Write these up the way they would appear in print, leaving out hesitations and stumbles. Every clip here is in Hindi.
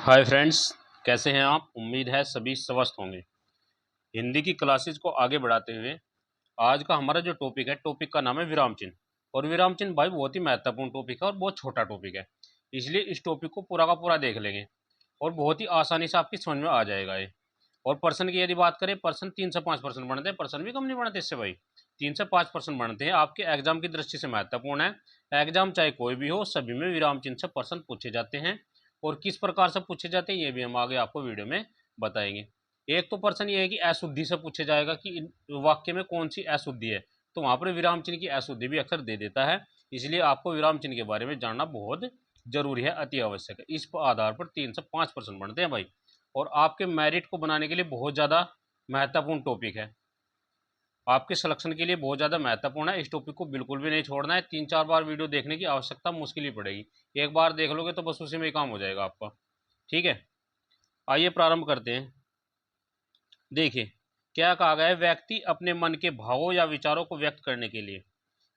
हाय फ्रेंड्स, कैसे हैं आप। उम्मीद है सभी स्वस्थ होंगे। हिंदी की क्लासेस को आगे बढ़ाते हुए आज का हमारा जो टॉपिक का नाम है विराम चिन्ह। और विराम चिन्ह भाई बहुत ही महत्वपूर्ण टॉपिक है और बहुत छोटा टॉपिक है, इसलिए इस टॉपिक को पूरा का पूरा देख लेंगे और बहुत ही आसानी से आपकी समझ में आ जाएगा ये। और पर्सन की यदि बात करें, पर्सन 3 से 5% बनते हैं, पर्सन भी कम नहीं बनते इससे भाई। 3 से 5% बनते हैं। आपके एग्जाम की दृष्टि से महत्वपूर्ण है। एग्जाम चाहे कोई भी हो, सभी में विराम चिन्ह से पर्सन पूछे जाते हैं। और किस प्रकार से पूछे जाते हैं ये भी हम आगे आपको वीडियो में बताएंगे। एक तो पर्सन ये है कि अशुद्धि से पूछे जाएगा कि वाक्य में कौन सी अशुद्धि है, तो वहां पर विराम चिन्ह की अशुद्धि भी अक्सर दे देता है। इसलिए आपको विराम चिन्ह के बारे में जानना बहुत जरूरी है, अति आवश्यक है। इस आधार पर 3 से 5% बनते हैं भाई। और आपके मेरिट को बनाने के लिए बहुत ज़्यादा महत्वपूर्ण टॉपिक है, आपके सिलेक्शन के लिए बहुत ज़्यादा महत्वपूर्ण है। इस टॉपिक को बिल्कुल भी नहीं छोड़ना है। 3-4 बार वीडियो देखने की आवश्यकता मुश्किल ही पड़ेगी। एक बार देख लोगे तो बस उसी में ही काम हो जाएगा आपका। ठीक है, आइए प्रारंभ करते हैं। देखिए क्या कहा गया है, व्यक्ति अपने मन के भावों या विचारों को व्यक्त करने के लिए,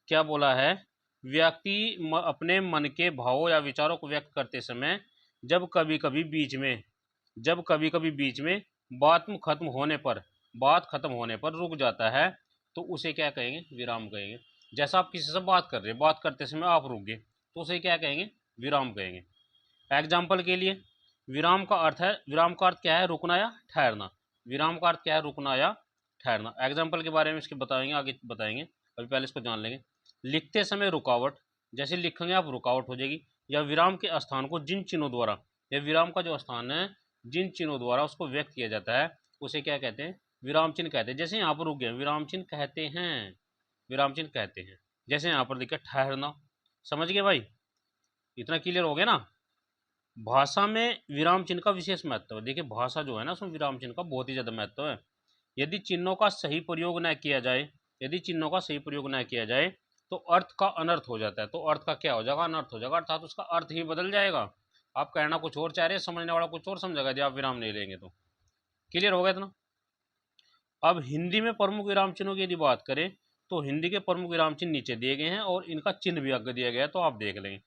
क्या बोला है, व्यक्ति अपने मन के भावों या विचारों को व्यक्त करते समय जब कभी कभी बीच में बात खत्म होने पर रुक जाता है, तो उसे क्या कहेंगे, विराम कहेंगे। जैसा आप किसी से बात कर रहे हैं, बात करते समय आप रुक गए, तो उसे क्या कहेंगे, विराम कहेंगे। एग्जाम्पल के लिए, विराम का अर्थ क्या है, रुकना या ठहरना। विराम का अर्थ क्या है, रुकना या ठहरना। एग्जाम्पल के बारे में इसके बताएंगे, आगे बताएंगे, अभी पहले इसको जान लेंगे। लिखते समय रुकावट, जैसे लिखेंगे आप रुकावट हो जाएगी। या विराम के स्थान को जिन चिन्हों द्वारा, या विराम का जो स्थान है जिन चिन्हों द्वारा उसको व्यक्त किया जाता है, उसे क्या कहते हैं, विराम चिन्ह कहते हैं। जैसे यहाँ पर रुक गए, विराम चिन्ह कहते हैं, विराम चिन्ह कहते हैं। जैसे यहाँ पर लिखा ठहरना, समझ गए भाई, इतना क्लियर हो गया ना। भाषा में विराम चिन्ह का विशेष महत्व है। देखिए भाषा जो है ना, उसमें विराम चिन्ह का बहुत ही ज्यादा महत्व है। यदि चिन्हों का सही प्रयोग न किया जाए, यदि चिन्हों का सही प्रयोग न किया जाए तो अर्थ का अनर्थ हो जाता है। तो अर्थ का क्या हो जाएगा, अनर्थ हो जाएगा, अर्थात उसका अर्थ ही बदल जाएगा। आप कहना कुछ और चाह रहे हैं, समझने वाला कुछ और समझेगा यदि आप विराम नहीं लेंगे तो। क्लियर हो गया इतना। अब हिंदी में प्रमुख विराम चिन्हों की यदि बात करें, तो हिंदी के प्रमुख विराम चिन्ह नीचे दिए गए हैं और इनका चिन्ह भी आगे दिया गया है, तो आप देख लेंगे।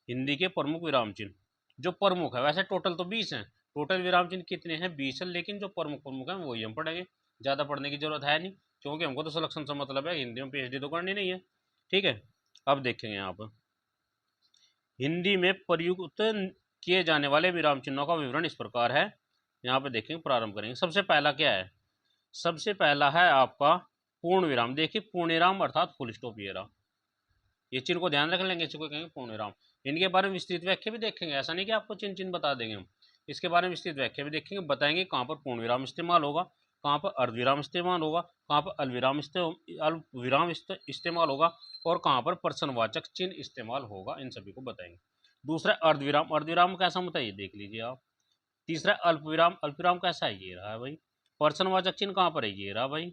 हिंदी के प्रमुख विराम चिन्ह जो प्रमुख है, वैसे टोटल तो 20 हैं, टोटल विराम चिन्ह कितने हैं, 20 है, लेकिन जो प्रमुख है वही हम पढ़ेंगे। ज़्यादा पढ़ने की जरूरत है नहीं, क्योंकि हमको तो सिलेक्शन से मतलब है, हिंदी में पीएचडी तो करनी नहीं है। ठीक है, अब देखेंगे यहाँ पर हिंदी में प्रयुक्त किए जाने वाले विराम चिन्हों का विवरण इस प्रकार है। यहाँ पे देखेंगे, प्रारंभ करेंगे। सबसे पहला क्या है, सबसे पहला है आपका पूर्ण विराम। देखिए पूर्ण विराम अर्थात फुल स्टॉप, ये रहा, ये चिन्ह को ध्यान रख लेंगे, इसको कहेंगे पूर्ण विराम। इनके बारे में विस्तृत व्याख्या भी देखेंगे, ऐसा नहीं कि आपको चिन्ह चिन्ह बता देंगे हम, इसके बारे में विस्तृत व्याख्या भी देखेंगे, बताएंगे कहाँ पर पूर्ण विराम इस्तेमाल होगा, कहाँ पर अर्धविराम इस्तेमाल होगा, कहाँ पर अल्पविराम इस्तेमाल होगा, और कहाँ पर प्रश्नवाचक चिन्ह इस्तेमाल होगा, इन सभी को बताएंगे। दूसरा अर्धविराम, अर्धविराम कैसा होता है ये देख लीजिए आप। तीसरा अल्पविराम, अल्पविराम कैसा है, ये रहा है भाई। प्रश्नवाचक चिन्ह कहाँ पर है, ये रहा भाई।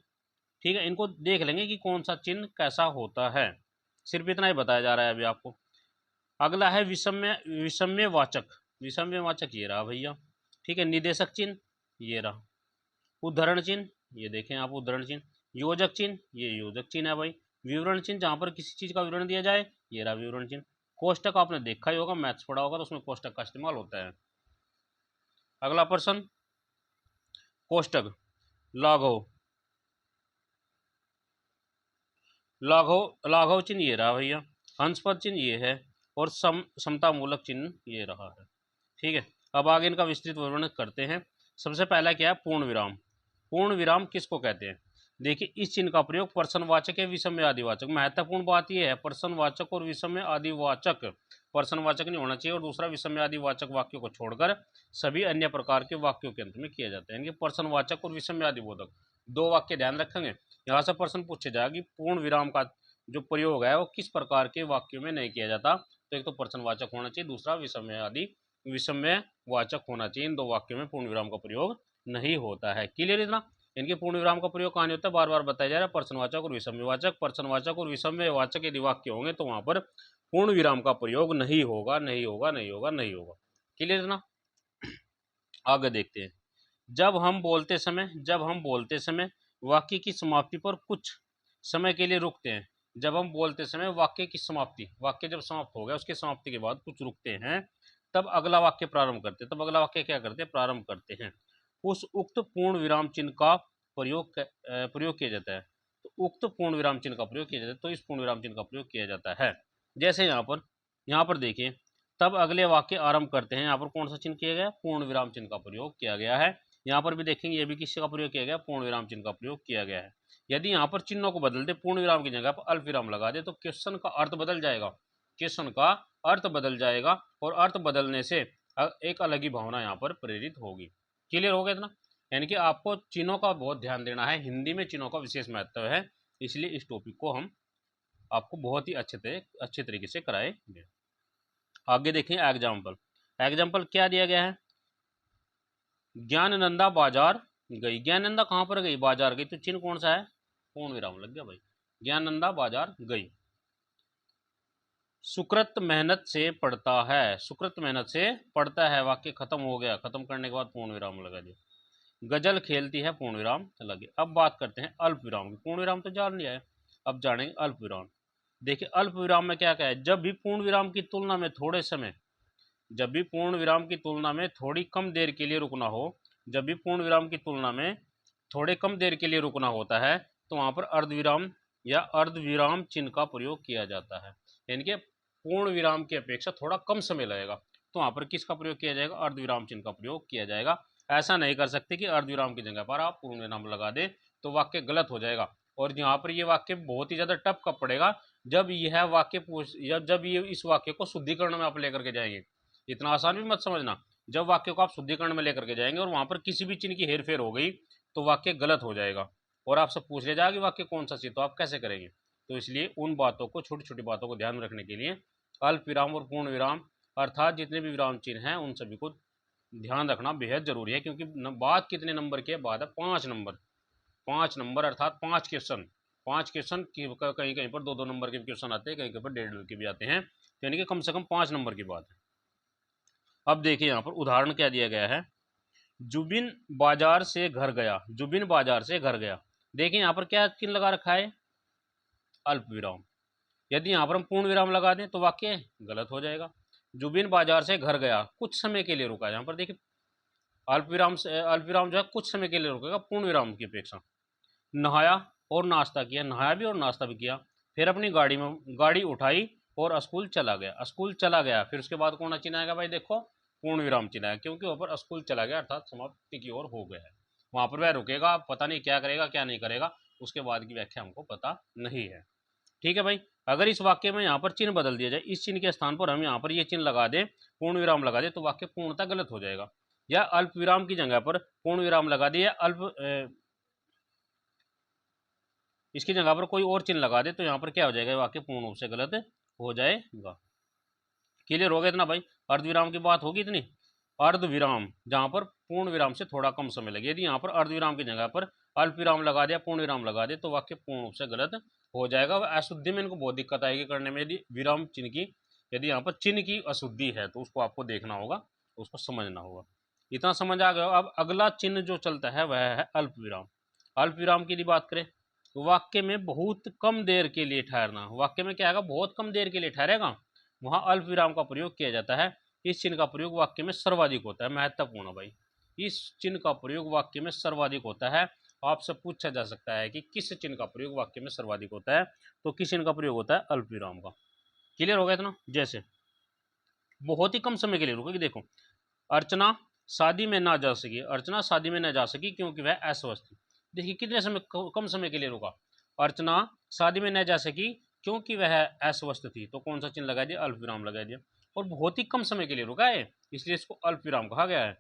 ठीक है, इनको देख लेंगे कि कौन सा चिन्ह कैसा होता है, सिर्फ इतना ही बताया जा रहा है अभी आपको। अगला है विषम्यवाचक, विषम्यवाचक ये रहा भैया। ठीक है, निदेशक चिन्ह ये रहा, उद्धरण चिन्ह ये देखें आप, उद्धरण चिन्ह, योजक चिन्ह ये योजक चिन्ह है भाई, विवरण चिन्ह जहां पर किसी चीज का विवरण दिया जाए, ये रहा विवरण चिन्ह। कोष्टक आपने देखा ही होगा, मैथ्स पढ़ा होगा, तो उसमें कोष्टक का इस्तेमाल होता है। अगला प्रश्न, कोष्टक, लाघव, लाघव चिन्ह ये रहा भैया, हंसपद चिन्ह ये है, और समता मूलक चिन्ह ये रहा है। ठीक है, अब आगे इनका विस्तृत वर्णन करते हैं। सबसे पहला क्या है, पूर्ण विराम। पूर्ण विराम किसको कहते हैं, देखिए इस चिन्ह का प्रयोग प्रश्नवाचक या विषम्य आदिवाचक, महत्वपूर्ण बात यह है प्रश्नवाचक और विषम्य आदिवाचक, प्रश्नवाचक नहीं होना चाहिए, और दूसरा विषम्य आदिवाचक वाक्यों को छोड़कर सभी अन्य प्रकार के वाक्यों के अंत में किया जाता है। यानी प्रश्नवाचक और विषम्य आदिबोधक दो वाक्य ध्यान रखेंगे। यहाँ से प्रश्न पूछे जाएगा कि पूर्ण विराम का जो प्रयोग है वो किस प्रकार के वाक्यों में नहीं किया जाता, तो एक तो प्रश्नवाचक होना चाहिए, दूसरा विषम्य वाचक होना चाहिए। इन दो वाक्यों में पूर्ण विराम का प्रयोग नहीं होता है। क्लियर इतना। इनके पूर्ण विराम का प्रयोग कहानी होता है, बार बार बताया जा रहा है, प्रश्नवाचक और विषम्यवाचक। प्रश्नवाचक और विषम्यवाचक यदि वाक्य होंगे तो वहां पर पूर्ण विराम का प्रयोग नहीं होगा, नहीं होगा, नहीं होगा, नहीं होगा। क्लियर इतना। आगे देखते हैं, जब हम बोलते समय वाक्य की समाप्ति पर कुछ समय के लिए रुकते हैं। जब हम बोलते समय वाक्य की समाप्ति, वाक्य जब समाप्त हो गया उसकी समाप्ति के बाद कुछ रुकते हैं, तब अगला वाक्य प्रारंभ करते हैं। तब अगला वाक्य क्या करते हैं, प्रारंभ करते हैं। उस उक्त पूर्ण विराम चिन्ह का प्रयोग किया जाता है। तो उक्त पूर्ण विराम चिन्ह का प्रयोग किया जाता है, तो इस पूर्ण विराम चिन्ह का प्रयोग किया जाता है। जैसे यहाँ पर देखिए, तब अगले वाक्य आरंभ करते हैं। यहाँ पर कौन सा चिन्ह किया गया, पूर्ण विराम चिन्ह का प्रयोग किया गया है। यहाँ पर भी देखेंगे, ये भी किसका प्रयोग किया गया, पूर्ण विराम चिन्ह का प्रयोग किया गया है। यदि यहाँ पर चिन्हों को बदल दे, पूर्ण विराम की जगह पर अल्प विराम लगा दे, तो क्वेश्चन का अर्थ बदल जाएगा। क्वेश्चन का अर्थ बदल जाएगा और अर्थ बदलने से एक अलग ही भावना यहाँ पर प्रेरित होगी। क्लियर हो गया इतना? यानी कि आपको चिन्हों का बहुत ध्यान देना है। हिंदी में चिन्हों का विशेष महत्व है, इसलिए इस टॉपिक को हम आपको बहुत ही अच्छे तरीके से कराएंगे। आगे देखें एग्जाम्पल। एग्जाम्पल क्या दिया गया है, ज्ञाननंदा बाजार गई। ज्ञाननंदा कहाँ पर गई, बाजार गई, तो चिन्ह कौन सा है, पूर्ण विराम लग गया भाई। ज्ञाननंदा बाजार गई। सुकृत मेहनत से पढ़ता है, सुकृत मेहनत से पढ़ता है, वाक्य खत्म हो गया। खत्म करने के बाद पूर्ण विराम लगा दिया। गजल खेलती है, पूर्ण विराम लगे। अब बात करते हैं अल्प विराम की। पूर्ण विराम तो जान लिया है, अब जानेंगे अल्प विराम। देखिए अल्प विराम में क्या है, जब भी पूर्ण विराम की तुलना में थोड़े समय, जब भी पूर्ण विराम की तुलना में थोड़ी कम देर के लिए रुकना हो, जब भी पूर्ण विराम की तुलना में थोड़े कम देर के लिए रुकना होता है, तो वहां पर अर्धविराम या अर्धविराम चिन्ह का प्रयोग किया जाता है। यानी कि पूर्ण विराम की अपेक्षा थोड़ा कम समय लगेगा, तो वहां पर किसका प्रयोग किया जाएगा, अर्धविराम चिन्ह का प्रयोग किया जाएगा। ऐसा नहीं कर सकते कि अर्धविराम की जगह पर आप पूर्ण विराम लगा दें, तो वाक्य गलत हो जाएगा। और यहाँ पर ये वाक्य बहुत ही ज्यादा टफ कब पड़ेगा, जब यह वाक्य जब ये इस वाक्य को शुद्धिकरण में आप लेकर के जाएंगे। इतना आसान भी मत समझना। जब वाक्य को आप शुद्धिकरण में लेकर के जाएंगे और वहां पर किसी भी चिन्ह की हेरफेर हो गई, तो वाक्य गलत हो जाएगा और आपसे पूछ लिया जाएगा कि वाक्य कौन सा चाहिए, तो आप कैसे करेंगे। तो इसलिए उन बातों को, छोटी छोटी बातों को ध्यान में रखने के लिए अल्प विराम और पूर्ण विराम अर्थात जितने भी विराम चिन्ह हैं उन सभी को ध्यान रखना बेहद जरूरी है। क्योंकि बात कितने नंबर की है, बात है 5 नंबर। 5 नंबर अर्थात 5 क्वेश्चन। 5 क्वेश्चन कहीं कहीं पर 2-2 नंबर के क्वेश्चन आते हैं, कहीं कहीं पर 1.5 के भी आते हैं, यानी कि कम से कम 5 नंबर की बात है। अब देखिए यहाँ पर उदाहरण क्या दिया गया है, जुबिन बाजार से घर गया। जुबिन बाजार से घर गया। देखिए यहाँ पर क्या चिन्ह लगा रखा है, अल्प विराम। यदि यहाँ पर हम पूर्ण विराम लगा दें तो वाक्य गलत हो जाएगा। जुबिन बाजार से घर गया, कुछ समय के लिए रुका। यहाँ पर देखिए अल्प विराम जो है कुछ समय के लिए रुकेगा पूर्ण विराम की अपेक्षा। नहाया और नाश्ता किया, नहाया भी और नाश्ता भी किया। फिर अपनी गाड़ी उठाई और स्कूल चला गया। स्कूल चला गया, फिर उसके बाद कौन चिन्ह आएगा भाई, देखो पूर्ण विराम चिन्ह है, क्योंकि वहां पर स्कूल चला गया अर्थात समाप्ति की ओर हो गया है। वहां पर वह रुकेगा, पता नहीं क्या करेगा क्या नहीं करेगा, उसके बाद की व्याख्या हमको पता नहीं है। ठीक है भाई। अगर इस वाक्य में यहाँ पर चिन्ह बदल दिया जाए, इस चिन्ह के स्थान पर हम यहाँ पर ये चिन्ह लगा दें, पूर्ण विराम लगा दे, तो वाक्य पूर्णतः गलत हो जाएगा। या अल्प विराम की जगह पर पूर्ण विराम लगा दे, या इसकी जगह पर कोई और चिन्ह लगा दे, तो यहाँ पर क्या हो जाएगा, वाक्य पूर्ण रूप से गलत हो जाएगा। क्लियर हो गया इतना भाई। अर्धविराम की बात होगी इतनी। अर्धविराम जहां पर पूर्ण विराम से थोड़ा कम समय लगे, यदि यहाँ पर अर्धविराम की जगह पर अल्प विराम लगा दिया, पूर्ण विराम लगा दे, तो वाक्य पूर्ण रूप से गलत हो जाएगा। अशुद्धि में इनको बहुत दिक्कत आएगी करने में। यदि विराम चिन्ह की, यदि यहाँ पर चिन्ह की अशुद्धि है, तो उसको आपको देखना होगा, उसको समझना होगा। इतना समझ आ गया। अब अगला चिन्ह जो चलता है वह है अल्प विराम। अल्प विराम की यदि बात करें, वाक्य में बहुत कम देर के लिए ठहरना। वाक्य में क्या आएगा, बहुत कम देर के लिए ठहरेगा, वहां अल्प विराम का प्रयोग किया जाता है। इस चिन्ह का प्रयोग वाक्य में सर्वाधिक होता है। महत्वपूर्ण भाई, इस चिन्ह का प्रयोग वाक्य में सर्वाधिक होता है। आपसे पूछा जा सकता है कि किस चिन्ह का प्रयोग वाक्य में सर्वाधिक होता है, तो किस चिन्ह का प्रयोग होता है, अल्प विराम का। क्लियर हो गया इतना। जैसे बहुत ही कम समय के लिए रुकेगी, देखो अर्चना शादी में ना जा सकी। अर्चना शादी में ना जा सकी क्योंकि वह अस्वस्थ थी। देखिए कितने समय, कम समय के लिए रुका। अर्चना शादी में न जा सकी क्योंकि वह अस्वस्थ थी, तो कौन सा चिन्ह लगा दिया, अल्प विराम लगा दिया। और बहुत ही कम समय के लिए रुका है, इसलिए इसको अल्प विराम कहा गया है।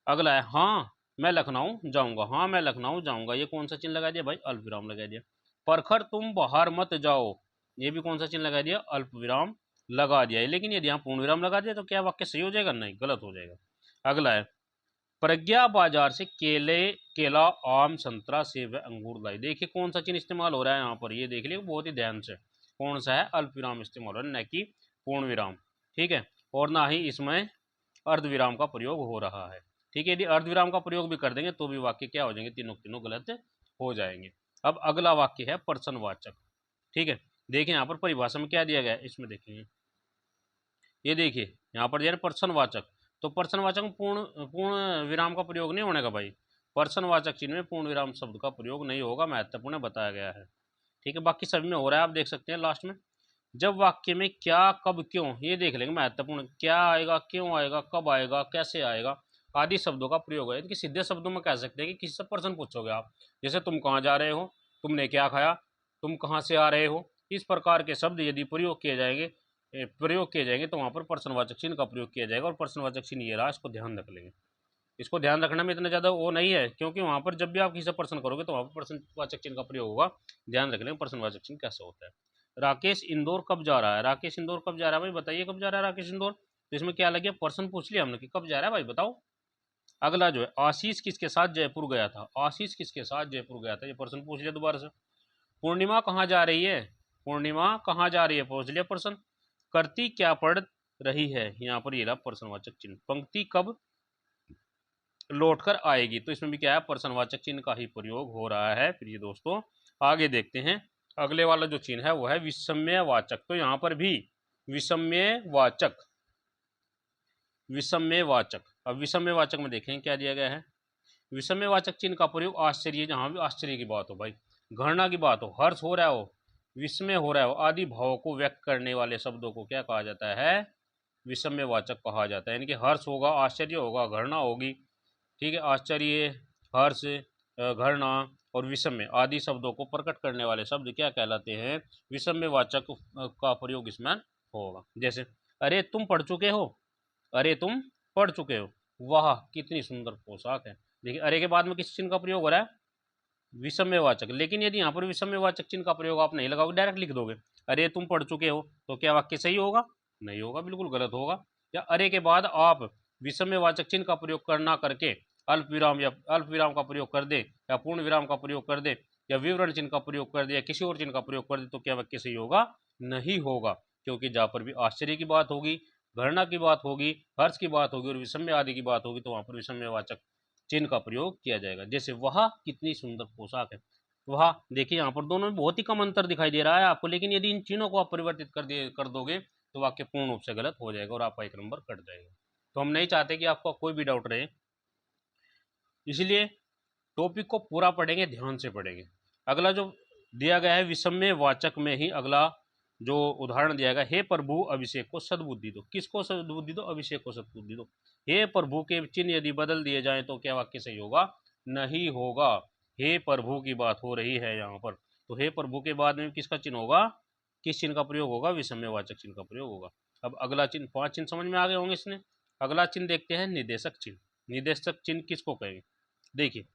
अगला है हाँ मैं लखनऊ जाऊंगा। हाँ मैं लखनऊ जाऊंगा, ये कौन सा चिन्ह लगा दिया भाई, अल्प विराम लगा दिया। परखर तुम बाहर मत जाओ, ये भी कौन सा चिन्ह लगा दिया, अल्प विराम लगा दिया है। लेकिन यदि यहाँ पूर्ण विराम लगा दिया तो क्या वाक्य सही हो जाएगा, नहीं गलत हो जाएगा। अगला है प्रज्ञा बाजार से केला आम संतरा सेब व अंगूर लाई। देखिए कौन सा चिन्ह इस्तेमाल हो रहा है यहाँ पर, ये देख लिया बहुत ही ध्यान से। कौन सा है, अल्प विराम इस्तेमाल हो रहा है, न कि पूर्ण विराम। ठीक है, और ना ही इसमें अर्धविराम का प्रयोग हो रहा है। ठीक है, यदि अर्धविराम का प्रयोग भी कर देंगे तो भी वाक्य क्या हो जाएंगे, तीनों तीनों गलत हो जाएंगे। अब अगला वाक्य है प्रश्नवाचक। ठीक है, देखिए यहाँ पर परिभाषा में क्या दिया गया है, इसमें देखेंगे ये देखिए यहाँ पर यार पर्सनवाचक, तो पर्सनवाचक में पूर्ण पूर्ण विराम का प्रयोग नहीं होने का भाई। पर्सनवाचक चिन्ह में पूर्ण विराम शब्द का प्रयोग नहीं होगा, महत्वपूर्ण बताया गया है। ठीक है, बाकी सभी में हो रहा है, आप देख सकते हैं लास्ट में। जब वाक्य में क्या, कब, क्यों, ये देख लेंगे महत्वपूर्ण, क्या आएगा, क्यों आएगा, कब आएगा, कैसे आएगा आदि शब्दों का प्रयोग है। इनके सीधे शब्दों में कह सकते हैं कि किसी से प्रश्न पूछोगे आप, जैसे तुम कहाँ जा रहे हो, तुमने क्या खाया, तुम कहाँ से आ रहे हो, इस प्रकार के शब्द यदि प्रयोग किए जाएंगे तो वहाँ पर प्रश्नवाचक चिन्ह का प्रयोग किया जाएगा। और प्रश्नवाचक चिन्ह ये रहा, इसको ध्यान रख लेंगे। इसको ध्यान रखने में इतना ज़्यादा वो नहीं है, क्योंकि वहाँ पर जब भी आप किसी से प्रश्न करोगे तो वहाँ पर प्रश्नवाचक चिन्ह का प्रयोग होगा। ध्यान रख लेंगे प्रश्नवाचक चिन्ह कैसे होता है। राकेश इंदौर कब जा रहा है, राकेश इंदौर कब जा रहा है भाई, बताइए कब जा रहा है राकेश इंदौर। तो इसमें क्या लगे, प्रश्न पूछ लिया हमने कि कब जा रहा है भाई बताओ। अगला जो है, आशीष किसके साथ जयपुर गया था, आशीष किसके साथ जयपुर गया था, ये प्रश्न पूछ लिया दोबारा से। पूर्णिमा कहाँ जा रही है, पूर्णिमा कहाँ जा रही है, पूछ लिया प्रश्न। करती क्या पढ़ रही है, यहाँ पर ये रहा प्रश्नवाचक चिन्ह। पंक्ति कब लौटकर आएगी, तो इसमें भी क्या है, प्रश्नवाचक चिन्ह का ही प्रयोग हो रहा है। प्रिय दोस्तों आगे देखते हैं, अगले वाला जो चिन्ह है वो है विषम्यवाचक। तो यहाँ पर भी विषम्यवाचक, विषम्यवाचक। अब विषम्यवाचक में देखें क्या दिया गया है। विषम्यवाचक चिन्ह का प्रयोग आश्चर्य, जहाँ भी आश्चर्य की बात हो भाई, घृणा की बात हो, हर्ष हो रहा हो, विस्मय हो रहा हो आदि भावों को व्यक्त करने वाले शब्दों को क्या कहा जाता है, विषम्यवाचक कहा जाता है। यानी कि हर्ष होगा, आश्चर्य होगा, घृणा होगी, ठीक है, आश्चर्य, हर्ष, घृणा और विषम्य आदि शब्दों को प्रकट करने वाले शब्द क्या कहलाते हैं, विषम्यवाचक का प्रयोग इसमें होगा। जैसे अरे तुम पढ़ चुके हो, अरे तुम पढ़ चुके हो, वाह कितनी सुंदर पोशाक है। देखिए अरे के बाद में किस चिन्ह का प्रयोग हो रहा है, विषम्यवाचक। लेकिन यदि यहाँ पर विषम्यवाचक चिन्ह का प्रयोग आप नहीं लगाओगे, डायरेक्ट लिख दोगे अरे तुम पढ़ चुके हो, तो क्या वाक्य सही होगा, नहीं होगा, बिल्कुल गलत होगा। या अरे के बाद आप विषम्यवाचक चिन्ह का प्रयोग करना करके अल्प विराम या अल्प विराम का प्रयोग कर दे, या पूर्ण विराम का प्रयोग कर दे, या विवरण चिन्ह का प्रयोग कर दे, या किसी और चिन्ह का प्रयोग कर दे, तो क्या वाक्य सही होगा, नहीं होगा। क्योंकि जहाँ पर भी आश्चर्य की बात होगी, घृणा की बात होगी, हर्ष की बात होगी और विषम्य आदि की बात होगी, तो वहाँ पर विषम्यवाचक चिन्ह का प्रयोग किया जाएगा। जैसे वह कितनी सुंदर पोशाक है, वह देखिए यहाँ पर दोनों में बहुत ही कम अंतर दिखाई दे रहा है आपको, लेकिन यदि इन चिन्हों को आप परिवर्तित कर दोगे तो वाक्य पूर्ण रूप से गलत हो जाएगा और आपका एक नंबर कट जाएगा। तो हम नहीं चाहते कि आपको कोई भी डाउट रहे, इसलिए टॉपिक को पूरा पढ़ेंगे, ध्यान से पढ़ेंगे। अगला जो दिया गया है विषम्य वाचक में ही अगला जो उदाहरण दिया गया, हे प्रभु अभिषेक को सद्बुद्धि दो, किसको सद्बुद्धि दो, अभिषेक को सद्बुद्धि दो। हे प्रभु के चिन्ह यदि बदल दिए जाएं तो क्या वाक्य सही होगा, नहीं होगा। हे प्रभु की बात हो रही है यहाँ पर, तो हे प्रभु के बाद में किसका चिन्ह होगा, किस चिन्ह का प्रयोग होगा, विषम्यवाचक चिन्ह का प्रयोग होगा। अब अगला चिन्ह, 5 चिन्ह समझ में आ गए होंगे इसने। अगला चिन्ह देखते हैं निर्देशक चिन्ह। निर्देशक चिन्ह किसको कहेंगे, देखिए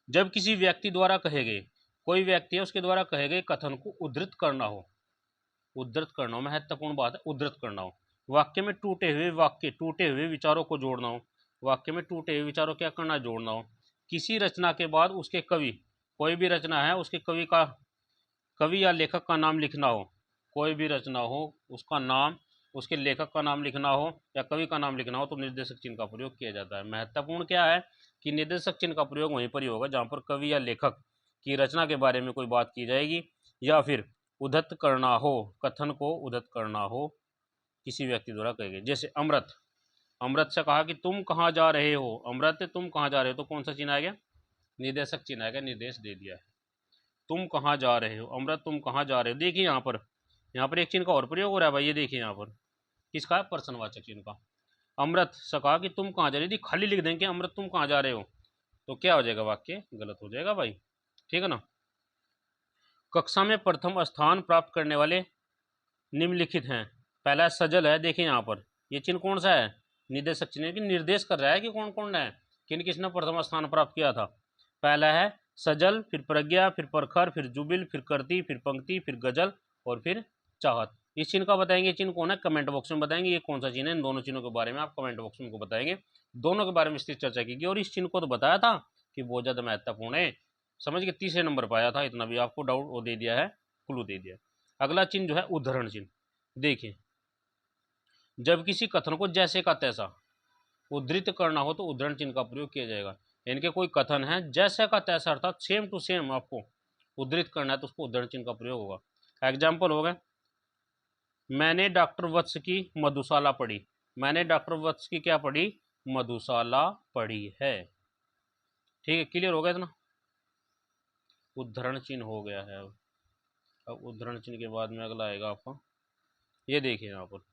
जब किसी व्यक्ति द्वारा कहे गए, कोई व्यक्ति है उसके द्वारा कहे गए कथन को उद्धृत करना हो, उद्धृत करना हो, महत्वपूर्ण बात है, उद्धृत करना हो। वाक्य में टूटे हुए विचारों को जोड़ना हो, वाक्य में टूटे हुए विचारों क्या करना, जोड़ना हो। किसी रचना के बाद उसके कवि, कोई भी रचना है उसके कवि या लेखक का नाम लिखना हो, कोई भी रचना हो उसका नाम, उसके लेखक का नाम लिखना हो या कवि का नाम लिखना हो, तो निर्देशक चिन्ह का प्रयोग किया जाता है। महत्वपूर्ण क्या है कि निर्देशक चिन्ह का प्रयोग वहीं पर ही होगा जहाँ पर कवि या लेखक की रचना के बारे में कोई बात की जाएगी, या फिर उद्धत करना हो, कथन को उद्धत करना हो किसी व्यक्ति द्वारा कहे गए। जैसे अमृत, अमृत से कहा कि तुम कहाँ जा रहे हो, अमृत तुम कहाँ जा रहे हो, तो कौन सा चिन्ह आ गया, निर्देशक चिन्ह आ गया, निर्देश दे दिया है। तुम कहाँ जा रहे हो, अमृत तुम कहाँ जा रहे हो। देखिए यहाँ पर एक चिन्ह का और प्रयोग हो रहा है भाई, ये देखिए यहाँ पर किसका है, प्रश्नवाचक चिन्ह का। अमृत से कहा कि तुम कहाँ जा रहे हो, यदि खाली लिख देंगे अमृत तुम कहाँ जा रहे हो, तो क्या हो जाएगा, वाक्य गलत हो जाएगा भाई, ठीक है ना। कक्षा में प्रथम स्थान प्राप्त करने वाले निम्नलिखित हैं। पहला सजल है, देखिए यहाँ पर ये चिन्ह कौन सा है, निर्देशक चिन्ह की निर्देश कर रहा है कि कौन कौन है, किन किसने प्रथम स्थान प्राप्त किया था। पहला है सजल, फिर प्रज्ञा, फिर प्रखर, फिर जुबिल, फिर करती, फिर पंक्ति, फिर गजल और फिर चाहत। इस चिन्ह का बताएंगे, चिन्ह कौन है, कमेंट बॉक्स में बताएंगे ये कौन सा चिन्ह है। इन दोनों चिन्हों के बारे में आप कमेंट बॉक्स में उनको बताएंगे, दोनों के बारे में विस्तृत चर्चा की। और इस चिन्ह को तो बताया था कि बहुत ज़्यादा महत्वपूर्ण है, समझ के तीसरे नंबर पाया था, इतना भी आपको डाउट वो दे दिया है, क्लू दे दिया। अगला चिन्ह जो है उदाहरण चिन्ह, देखिए जब किसी कथन को जैसे का तैसा उद्धृत करना हो तो उद्धरण चिन्ह का प्रयोग किया जाएगा। इनके कोई कथन है जैसे का तैसा अर्थात सेम टू सेम आपको उद्धृत करना है तो उसको उद्धरण चिन्ह का प्रयोग होगा। एग्जाम्पल हो गए, मैंने डॉक्टर वत्स की मधुशाला पढ़ी। मैंने डॉक्टर वत्स की क्या पढ़ी? मधुशाला पढ़ी है। ठीक है, क्लियर हो गया इतना? उद्धरण चिन्ह हो गया है। अब उद्धरण चिन्ह के बाद में अगला आएगा आपका, ये देखिए यहाँ पर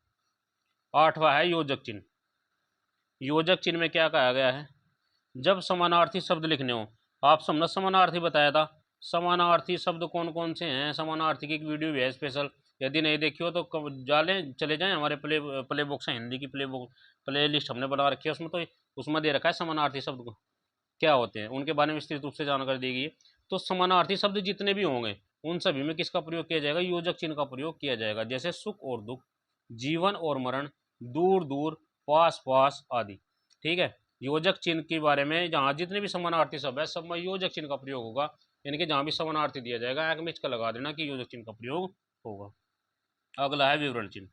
8वां है योजक चिन्ह। योजक चिन्ह में क्या कहा गया है? जब समानार्थी शब्द लिखने हो, आप समझना समानार्थी बताया था। समानार्थी शब्द कौन कौन से हैं? समानार्थी की एक वीडियो भी है स्पेशल, यदि नहीं देखी हो तो चले जाएं हमारे प्ले बॉक्स है, हिंदी की प्ले लिस्ट हमने बना रखी है, उसमें तो उसमें दे रखा है समानार्थी शब्द को क्या होते हैं, उनके बारे में विस्तृत रूप से जानकारी दी गई है। तो समानार्थी शब्द जितने भी होंगे उन सभी में किसका प्रयोग किया जाएगा? योजक चिन्ह का प्रयोग किया जाएगा। जैसे सुख और दुख, जीवन और मरण, दूर दूर, पास पास आदि। ठीक है, योजक चिन्ह के बारे में जहाँ जितने भी समानार्थी शब्द है सब में योजक चिन्ह का प्रयोग होगा, यानी कि जहाँ भी समानार्थी दिया जाएगा एक मिच का लगा देना कि योजक चिन्ह का प्रयोग होगा। अगला है विवरण चिन्ह।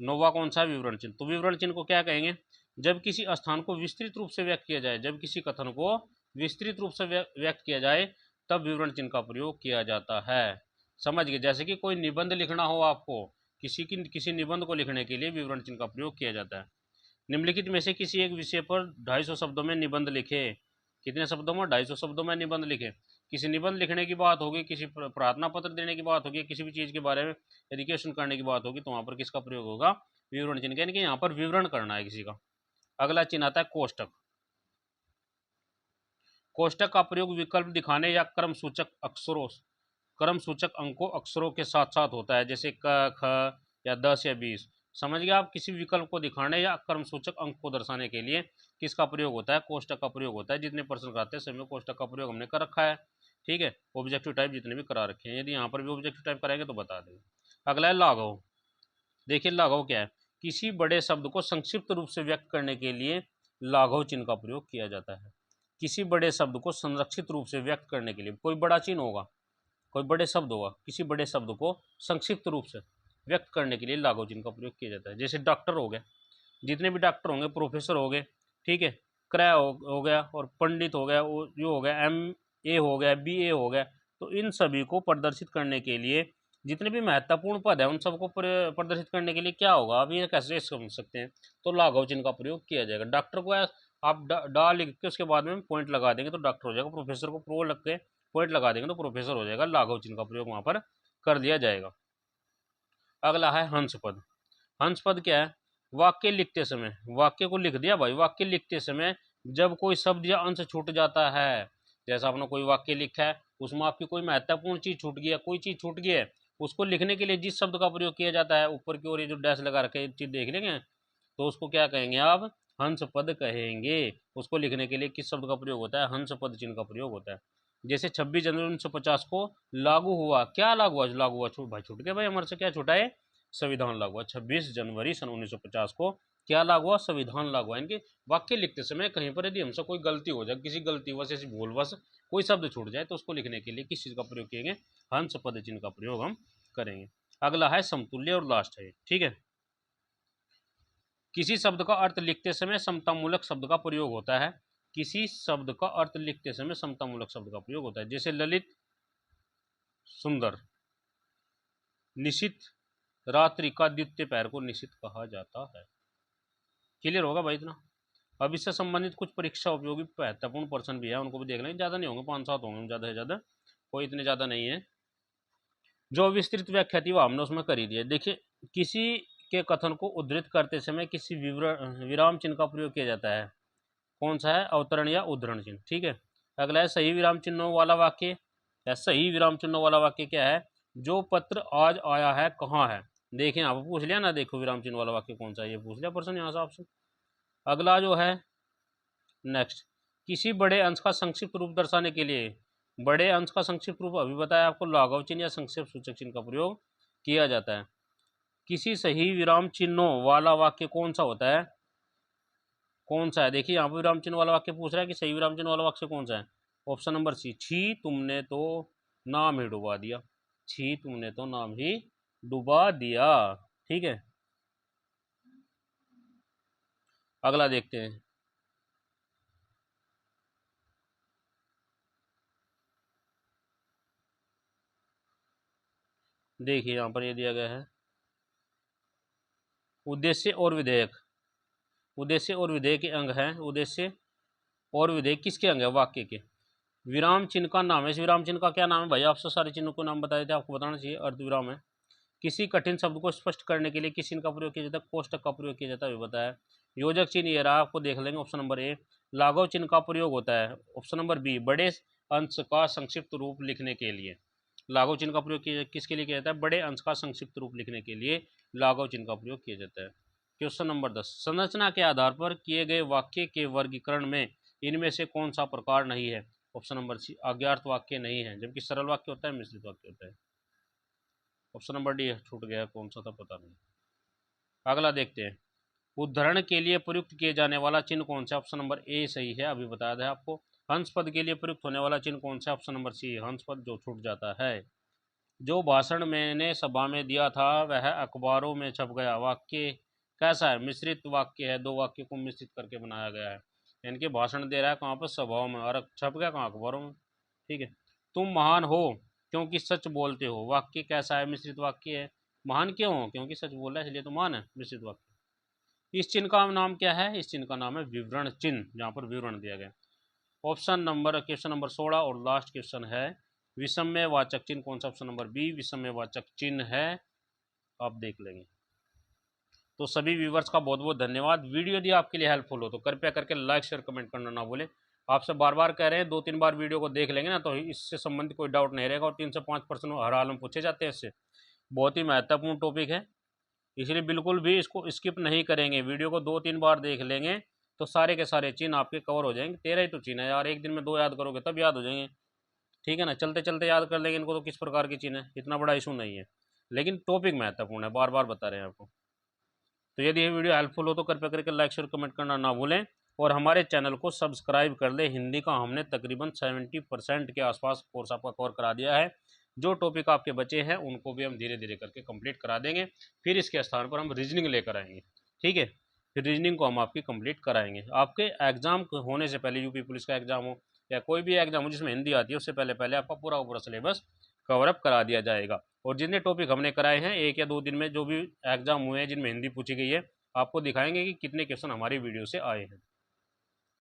9वां कौन सा है? विवरण चिन्ह। तो विवरण चिन्ह को क्या कहेंगे? जब किसी स्थान को विस्तृत रूप से व्यक्त किया जाए, जब किसी कथन को विस्तृत रूप से व्यक्त किया जाए तब विवरण चिन्ह का प्रयोग किया जाता है। समझ गए? जैसे कि कोई निबंध लिखना हो आपको, किसी निबंध को लिखने के लिए विवरण चिन्ह का प्रयोग किया जाता है। निम्नलिखित में से किसी एक विषय पर 250 शब्दों में निबंध लिखे। कितने शब्दों में? 250 शब्दों में निबंध लिखे। किसी निबंध लिखने की बात होगी, किसी प्रार्थना पत्र देने की बात होगी, किसी भी चीज़ के बारे में एजुकेशन करने की बात होगी, तो वहाँ पर किसका प्रयोग होगा? विवरण चिन्ह। यानी कि यहाँ पर विवरण करना है किसी का। अगला चिन्ह आता है कोष्टक। कोष्टक का प्रयोग विकल्प दिखाने या क्रम सूचक अंकों अक्षरों के साथ साथ होता है, जैसे क, ख या 10 या 20। समझ गया आप? किसी विकल्प को दिखाने या क्रम सूचक अंक को दर्शाने के लिए किसका प्रयोग होता है? कोष्टक का प्रयोग होता है। जितने प्रश्न कराते हैं सभी में कोष्टक का प्रयोग हमने कर रखा है। ठीक है, ऑब्जेक्टिव टाइप जितने भी करा रखे हैं, यदि यहाँ पर भी ऑब्जेक्टिव टाइप कराएंगे तो बता देंगे। अगला है लाघव। देखिए लाघव क्या है? किसी बड़े शब्द को संक्षिप्त रूप से व्यक्त करने के लिए लाघव चिन्ह का प्रयोग किया जाता है। किसी बड़े शब्द को संरक्षित रूप से व्यक्त करने के लिए कोई बड़ा चिन्ह होगा, कोई बड़े शब्द होगा, किसी बड़े शब्द को संक्षिप्त रूप से व्यक्त करने के लिए लाघव चिन्ह का प्रयोग किया जाता है। जैसे डॉक्टर हो गए, जितने भी डॉक्टर होंगे, प्रोफेसर हो गए, ठीक है, क्रय हो गया, और पंडित हो गया, जो हो गया MA हो गया, BA हो गया, तो इन सभी को प्रदर्शित करने के लिए जितने भी महत्वपूर्ण पद है उन सबको प्रदर्शित करने के लिए क्या होगा? आप ये कैसे समझ सकते हैं? तो लाघव चिन्ह का प्रयोग किया जाएगा। डॉक्टर को आप डा लिख के उसके बाद में पॉइंट लगा देंगे तो डॉक्टर हो जाएगा। प्रोफेसर को प्रो लग के पॉइंट लगा देंगे तो प्रोफेसर हो जाएगा। लाघव चिन्ह का प्रयोग वहां पर कर दिया जाएगा। अगला है हंस पद। हंस पद क्या है? वाक्य लिखते समय, वाक्य को लिख दिया भाई, वाक्य लिखते समय जब कोई शब्द या अंश छूट जाता है, जैसा आपने कोई वाक्य लिखा है उसमें आपकी कोई महत्वपूर्ण चीज छूट गई है, कोई चीज छूट गई है, उसको लिखने के लिए जिस शब्द का प्रयोग किया जाता है, ऊपर की ओर ये जो डैश लगा रखे चीज देख लेंगे, तो उसको क्या कहेंगे आप? हंस पद कहेंगे। उसको लिखने के लिए किस शब्द का प्रयोग होता है? हंस पद चिन्ह का प्रयोग होता है। जैसे 26 जनवरी 1950 को लागू हुआ, क्या लागू हुआ भाई छूट गया भाई, हमारे से क्या छूटा है? संविधान लागू हुआ। 26 जनवरी सन 1950 को क्या लागू हुआ? संविधान लागू हुआ। इनके वाक्य लिखते समय कहीं पर यदि हमसे कोई गलती हो जाए, किसी गलतीवश ऐसी भूलवश कोई शब्द छूट जाए, तो उसको लिखने के लिए किस चीज का प्रयोग करेंगे? हंस पद चिन्ह का प्रयोग हम करेंगे। अगला है समतुल्य, और लास्ट है, ठीक है। किसी शब्द का अर्थ लिखते समय समतामूलक शब्द का प्रयोग होता है। किसी शब्द का अर्थ लिखते समय समतामूलक शब्द का प्रयोग होता है। जैसे ललित सुंदर, निशित रात्रि का द्वितीय पैर को निशित कहा जाता है। क्लियर होगा भाई इतना? अब इससे संबंधित कुछ परीक्षा उपयोगी महत्वपूर्ण प्रश्न भी है, उनको भी देख लेंगे। ज़्यादा नहीं होंगे, 5-7 होंगे ज़्यादा से ज़्यादा, कोई इतने ज़्यादा नहीं है। जो विस्तृत व्याख्या थी वो हमने उसमें कर ही दिया। देखिए, किसी के कथन को उद्धृत करते समय किसी विराम चिन्ह का प्रयोग किया जाता है। कौन सा है? अवतरण या उद्धरण चिन्ह, ठीक है। अगला है सही विराम चिन्हों वाला वाक्य, या सही विराम चिन्हों वाला वाक्य क्या है? जो पत्र आज आया है कहाँ है? देखें, आप पूछ लिया ना, देखो विराम चिन्ह वाला वाक्य कौन सा है, ये पूछ लिया प्रश्न यहाँ से आपसे। अगला जो है नेक्स्ट, किसी बड़े अंश का संक्षिप्त रूप दर्शाने के लिए, बड़े अंश का संक्षिप्त रूप अभी बताया आपको, लाघव चिन्ह या संक्षिप्त सूचक चिन्ह का प्रयोग किया जाता है। किसी सही विराम चिन्हों वाला वाक्य कौन सा होता है? कौन सा है? देखिए यहाँ पर विराम चिन्ह वाला वाक्य पूछ रहा है कि सही विराम चिन्ह वाला वाक्य कौन सा है? ऑप्शन नंबर सी, छी तुमने तो नाम ही डुबा दिया। छी तुमने तो नाम ही डुबा दिया, ठीक है। अगला देखते हैं। देखिए यहाँ पर ये दिया गया है उद्देश्य और विधेयक। उद्देश्य और विधेयक के अंग हैं। उद्देश्य और विधेयक किसके अंग है? वाक्य के। विराम चिन्ह का नाम है। इस विराम चिन्ह का क्या नाम है भाई? आपसे सारे चिन्हों को नाम बता देते, आपको बताना चाहिए। अर्धविराम है। किसी कठिन शब्द को स्पष्ट करने के लिए किस चिन्ह का प्रयोग किया जाता है? कोष्टक का प्रयोग किया जाता है, बताया। योजक चिन्ह ये रहा, आपको देख लेंगे। Option number A. लाघव चिन्ह का प्रयोग होता है। ऑप्शन नंबर बी, बड़े अंश का संक्षिप्त रूप लिखने के लिए। लाघव चिन्ह का प्रयोग किसके लिए किया जाता है? बड़े अंश का संक्षिप्त रूप लिखने के लिए लाघव चिन्ह का प्रयोग किया जाता है। क्वेश्चन नंबर 10, संरचना के आधार पर किए गए वाक्य के वर्गीकरण में इनमें से कौन सा प्रकार नहीं है? ऑप्शन नंबर सी, अज्ञार्थ वाक्य नहीं है, जबकि सरल वाक्य होता है, मिश्रित वाक्य होता है। ऑप्शन नंबर डी छूट गया, कौन सा था पता नहीं। अगला देखते हैं, उद्धरण के लिए प्रयुक्त किए जाने वाला चिन्ह कौन सा? ऑप्शन नंबर ए सही है, अभी बताया था आपको। हंस पद के लिए प्रयुक्त होने वाला चिन्ह कौन सा? ऑप्शन नंबर सी, हंस पद, जो छूट जाता है। जो भाषण मैंने सभा में दिया था वह अखबारों में छप गया। वाक्य कैसा है? मिश्रित वाक्य है, दो वाक्य को मिश्रित करके बनाया गया है। इनके भाषण दे रहा है कहाँ पर? सभाओं में, और छप गया कहाँ? अखबारों में। ठीक है। तुम महान हो क्योंकि सच बोलते हो। वाक्य कैसा है? मिश्रित वाक्य है। महान क्यों हो? क्योंकि सच बोल रहा है इसलिए तो महान है, मिश्रित वाक्य। इस चिन्ह का नाम क्या है? इस चिन्ह का नाम है विवरण चिन्ह, जहाँ पर विवरण दिया गया। क्वेश्चन नंबर 16 और लास्ट क्वेश्चन है, विषमय वाचक चिन्ह कौन सा? ऑप्शन नंबर बी, विषमय वाचक चिन्ह है। आप देख लेंगे। तो सभी व्यूवर्स का बहुत बहुत धन्यवाद। वीडियो यदि आपके लिए हेल्पफुल हो तो कृपया करके लाइक शेयर कमेंट करना ना भूलें। आपसे बार बार कह रहे हैं, 2-3 बार वीडियो को देख लेंगे ना तो इससे संबंधित कोई डाउट नहीं रहेगा। और 3 से 5% हर हाल में पूछे जाते हैं इससे। बहुत ही महत्वपूर्ण टॉपिक है, इसलिए बिल्कुल भी इसको स्किप नहीं करेंगे। वीडियो को 2-3 बार देख लेंगे तो सारे के सारे चिन्ह आपके कवर हो जाएंगे। 13 ही तो चिन्ह है यार, एक दिन में 2 याद करोगे तब याद हो जाएंगे। ठीक है ना, चलते चलते याद कर लेंगे इनको तो किस प्रकार की चिन्ह है, इतना बड़ा इशू नहीं है। लेकिन टॉपिक महत्वपूर्ण है, बार बार बता रहे हैं आपको। तो यदि ये वीडियो हेल्पफुल हो तो कृपया करके लाइक शेयर कमेंट करना ना भूलें। और हमारे चैनल को सब्सक्राइब कर ले। हिंदी का हमने तकरीबन 70% के आसपास कोर्स आपका कवर करा दिया है। जो टॉपिक आपके बचे हैं उनको भी हम धीरे धीरे करके कंप्लीट करा देंगे। फिर इसके स्थान पर हम रीजनिंग लेकर आएंगे। ठीक है, फिर रीजनिंग को हम आपकी कंप्लीट कराएंगे। आपके एग्जाम होने से पहले, यूपी पुलिस का एग्जाम हो या कोई भी एग्जाम हो जिसमें हिंदी आती है, उससे पहले पहले आपका पूरा पूरा सिलेबस कवर अप करा दिया जाएगा। और जितने टॉपिक हमने कराए हैं 1 या 2 दिन में, जो भी एग्जाम हुए हैं जिनमें हिंदी पूछी गई है, आपको दिखाएंगे कि कितने क्वेश्चन हमारी वीडियो से आए हैं।